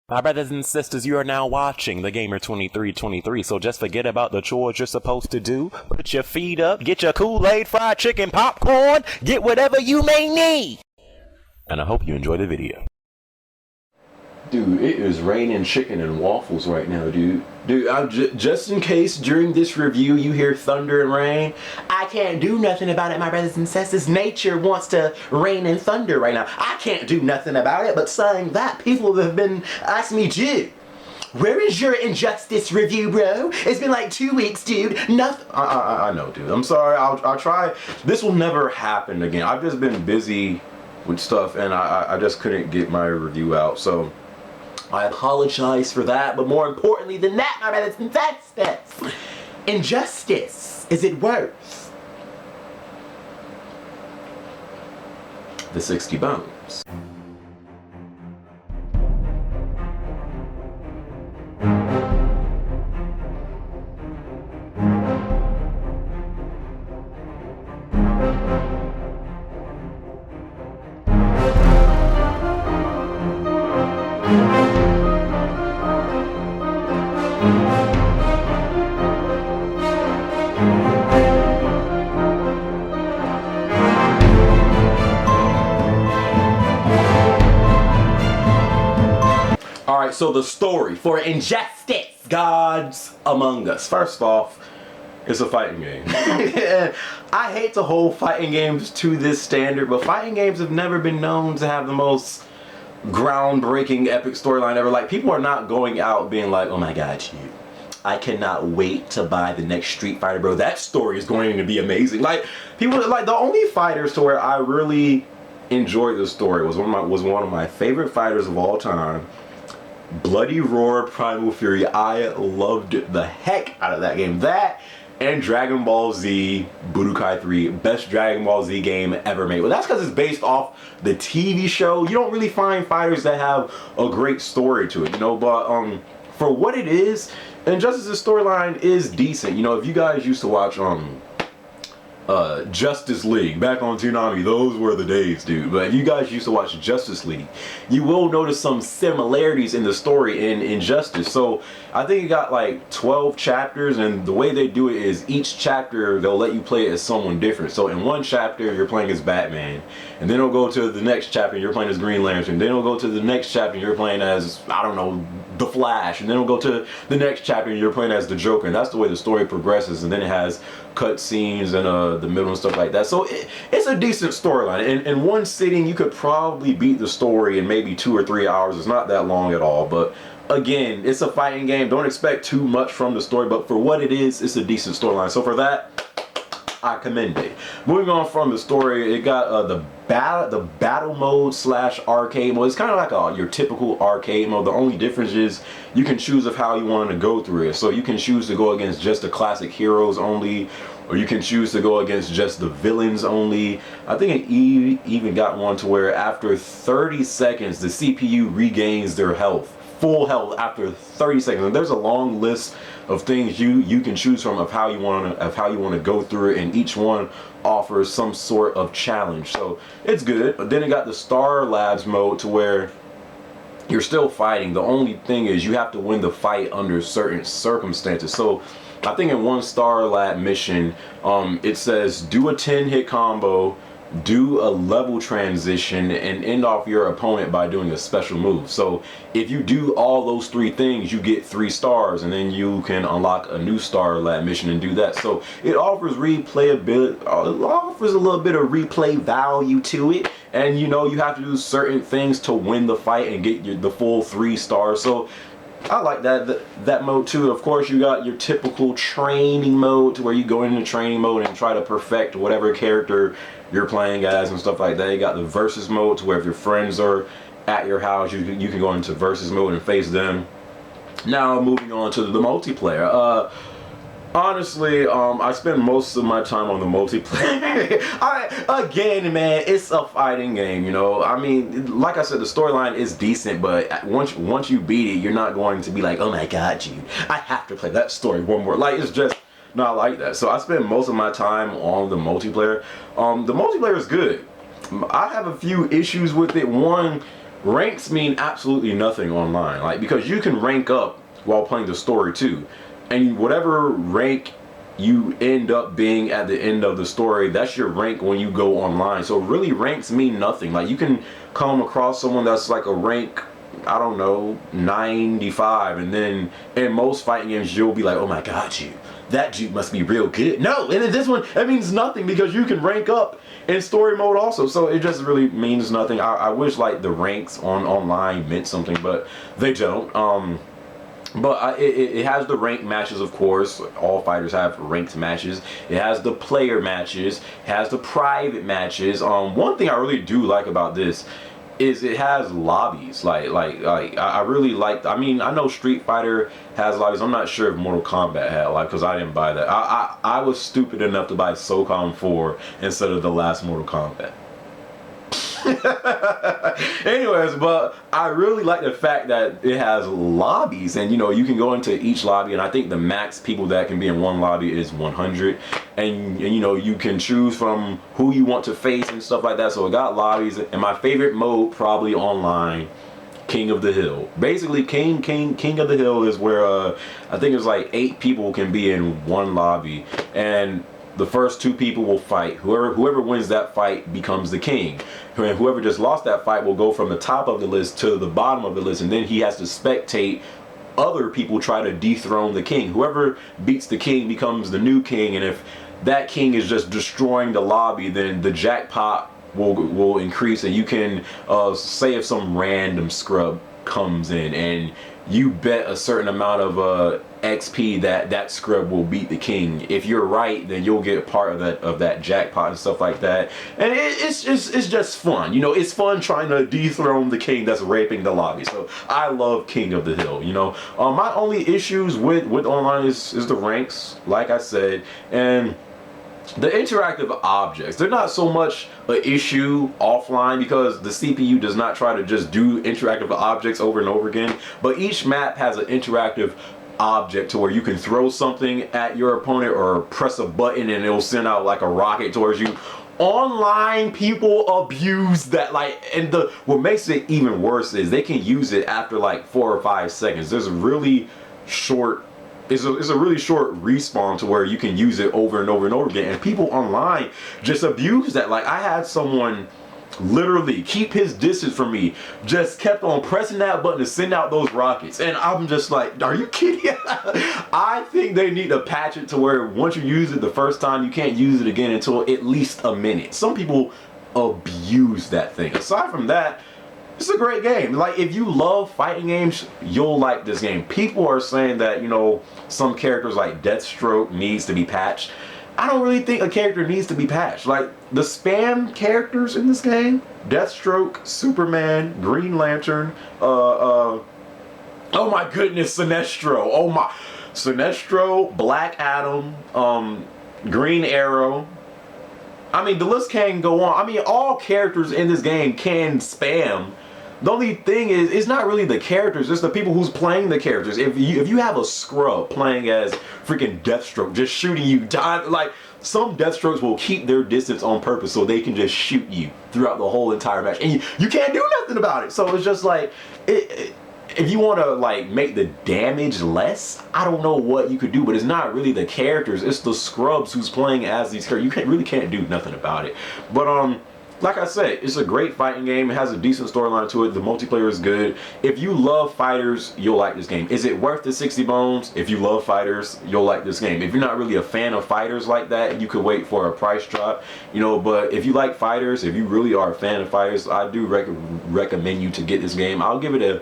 My brothers and sisters, you are now watching The Gamer 2323, so just forget about the chores you're supposed to do. Put your feet up, get your Kool-Aid, fried chicken, popcorn, get whatever you may need. And I hope you enjoy the video. Dude, it is raining chicken and waffles right now, dude. Dude, just in case during this review you hear thunder and rain, I can't do nothing about it, my brothers and sisters. Nature wants to rain and thunder right now. I can't do nothing about it, but saying that, people have been asking me, dude, where is your Injustice review, bro? It's been like 2 weeks, dude. Nothing. I know, dude. I'm sorry. I'll try. This will never happen again. I've just been busy with stuff, and I just couldn't get my review out, so I apologize for that, but more importantly than that, my brothers and sisters, Injustice, is it worth the 60 bones? Alright, so the story for Injustice, Gods Among Us. First off, it's a fighting game. I hate to hold fighting games to this standard, but fighting games have never been known to have the most groundbreaking, epic storyline ever. Like, people are not going out being like, oh my god, I cannot wait to buy the next Street Fighter, bro. That story is going to be amazing. Like, people, like, the only fighters to where I really enjoyed the story was one of my favorite fighters of all time, Bloody Roar Primal Fury. I loved the heck out of that game. That and Dragon Ball Z Budokai 3, best Dragon Ball Z game ever made. Well, that's because it's based off the TV show. You don't really find fighters that have a great story to it, you know, but for what it is, Injustice's storyline is decent. You know, if you guys used to watch Justice League back on Toonami, those were the days, dude. But if you guys used to watch Justice League, you will notice some similarities in the story in Injustice. So I think it got like 12 chapters, and the way they do it is each chapter they'll let you play it as someone different. So in one chapter you're playing as Batman, and then it'll go to the next chapter and you're playing as Green Lantern, then it'll go to the next chapter and you're playing as, I don't know, the Flash, and then it'll go to the next chapter and you're playing as the Joker. And that's the way the story progresses, and then it has cut scenes and the middle and stuff like that. So it's a decent storyline. In one sitting you could probably beat the story in maybe 2 or 3 hours. It's not that long at all, but again, it's a fighting game. Don't expect too much from the story, but for what it is, it's a decent storyline. So for that, I commend it. Moving on from the story, it got the battle mode / arcade mode. It's kind of like your typical arcade mode. The only difference is you can choose of how you want to go through it. So you can choose to go against just the classic heroes only, or you can choose to go against just the villains only. I think it even got one to where after 30 seconds, the CPU regains their health, full health after 30 seconds. And there's a long list of things you can choose from of how you want to go through it, and each one offers some sort of challenge. So it's good. But then it got the Star Labs mode to where you're still fighting. The only thing is you have to win the fight under certain circumstances. So I think in one Star Lab mission, it says do a 10-hit combo, do a level transition, and end off your opponent by doing a special move. So if you do all those 3 things, you get 3 stars, and then you can unlock a new Star Lab mission and do that. So it offers replayability, it offers a little bit of replay value to it, and you know you have to do certain things to win the fight and get the full 3 stars. So I like that mode too. Of course, you got your typical training mode to where you go into training mode and try to perfect whatever character you're playing as and stuff like that. You got the versus mode to where if your friends are at your house, you can go into versus mode and face them. Now moving on to the multiplayer. Honestly, I spend most of my time on the multiplayer. Again, man, it's a fighting game, you know. I mean, like I said, the storyline is decent, but once you beat it, you're not going to be like, oh my god, dude, I have to play that story one more. Like, it's just not like that. So I spend most of my time on the multiplayer. The multiplayer is good. I have a few issues with it. One, ranks mean absolutely nothing online. Like, because you can rank up while playing the story too, and whatever rank you end up being at the end of the story, that's your rank when you go online. So really, ranks mean nothing. Like, you can come across someone that's like a rank, I don't know, 95, and then in most fighting games you'll be like, oh my god, that Jew must be real good. No, and in this one, that means nothing because you can rank up in story mode also. So it just really means nothing. I wish like the ranks on online meant something, but they don't. But it has the ranked matches, of course. All fighters have ranked matches. It has the player matches. It has the private matches. One thing I really do like about this is it has lobbies. Like I really like. I mean, I know Street Fighter has lobbies. I'm not sure if Mortal Kombat had, like, because I didn't buy that. I was stupid enough to buy SOCOM 4 instead of the last Mortal Kombat. Anyways, but I really like the fact that it has lobbies, and you can go into each lobby, and I think the max people that can be in one lobby is 100, and you can choose from who you want to face and stuff like that. So it got lobbies, and my favorite mode probably online, King of the Hill. Basically, King of the Hill is where I think it's like 8 people can be in one lobby, and the first 2 people will fight. Whoever wins that fight becomes the king. And whoever just lost that fight will go from the top of the list to the bottom of the list, and then he has to spectate other people try to dethrone the king. Whoever beats the king becomes the new king, and if that king is just destroying the lobby, then the jackpot will increase, and you can say if some random scrub comes in and you bet a certain amount of XP that scrub will beat the king. If you're right, then you'll get part of that jackpot and stuff like that. And it's just fun. It's fun trying to dethrone the king that's raping the lobby. So I love King of the Hill. My only issues with online is the ranks, like I said, and the interactive objects. They're not so much an issue offline because the CPU does not try to just do interactive objects over and over again, but each map has an interactive object to where you can throw something at your opponent or press a button and it'll send out like a rocket towards you. Online, people abuse that, and what makes it even worse is they can use it after like 4 or 5 seconds. There's a really short It's a really short respawn to where you can use it over and over and over again, and people online just abuse that. Like, I had someone literally keep his distance from me, just kept on pressing that button to send out those rockets, and I'm just like, are you kidding? I think they need to patch it to where once you use it the first time, you can't use it again until at least a minute. Some people abuse that thing. Aside from that, it's a great game. Like, if you love fighting games, you'll like this game. People are saying that, some characters like Deathstroke needs to be patched. I don't really think a character needs to be patched. Like, the spam characters in this game, Deathstroke, Superman, Green Lantern, oh my goodness, Sinestro. Oh my, Sinestro, Black Adam, Green Arrow. I mean, the list can go on. I mean, all characters in this game can spam. The only thing is, it's not really the characters, it's the people who's playing the characters. If you have a scrub playing as freaking Deathstroke, just shooting you, like, some Deathstrokes will keep their distance on purpose so they can just shoot you throughout the whole entire match, and you can't do nothing about it. So it's just like, if you want to like make the damage less, I don't know what you could do, but it's not really the characters, it's the scrubs who's playing as these characters. You really can't do nothing about it. But like I said, it's a great fighting game. It has a decent storyline to it. The multiplayer is good. If you love fighters, you'll like this game. Is it worth the 60 bones? If you love fighters, you'll like this game. If you're not really a fan of fighters like that, you could wait for a price drop. But if you like fighters, if you really are a fan of fighters, I do recommend you to get this game. I'll give it a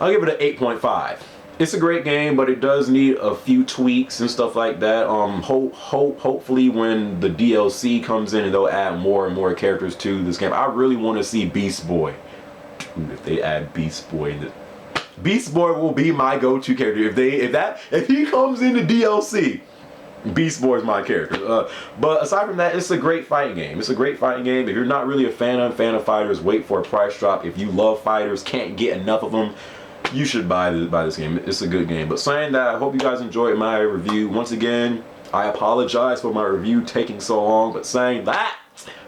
8.5. It's a great game, but it does need a few tweaks and stuff like that. Hopefully when the DLC comes in and they'll add more and more characters to this game. I really want to see Beast Boy. Dude, if they add Beast Boy in it, Beast Boy will be my go-to character. If he comes in the DLC, Beast Boy is my character. But aside from that, it's a great fighting game. It's a great fighting game. If you're not really a fan of fighters, wait for a price drop. If you love fighters, can't get enough of them, you should buy this game. It's a good game. But saying that, I hope you guys enjoyed my review. Once again, I apologize for my review taking so long. But saying that,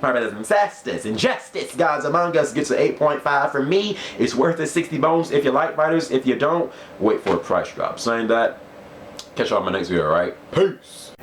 My brothers and sisters, Injustice Gods Among Us gets an 8.5 from me. It's worth it, 60 bones if you like fighters. If you don't, wait for a price drop. Saying that, catch y'all in my next video, alright? Peace!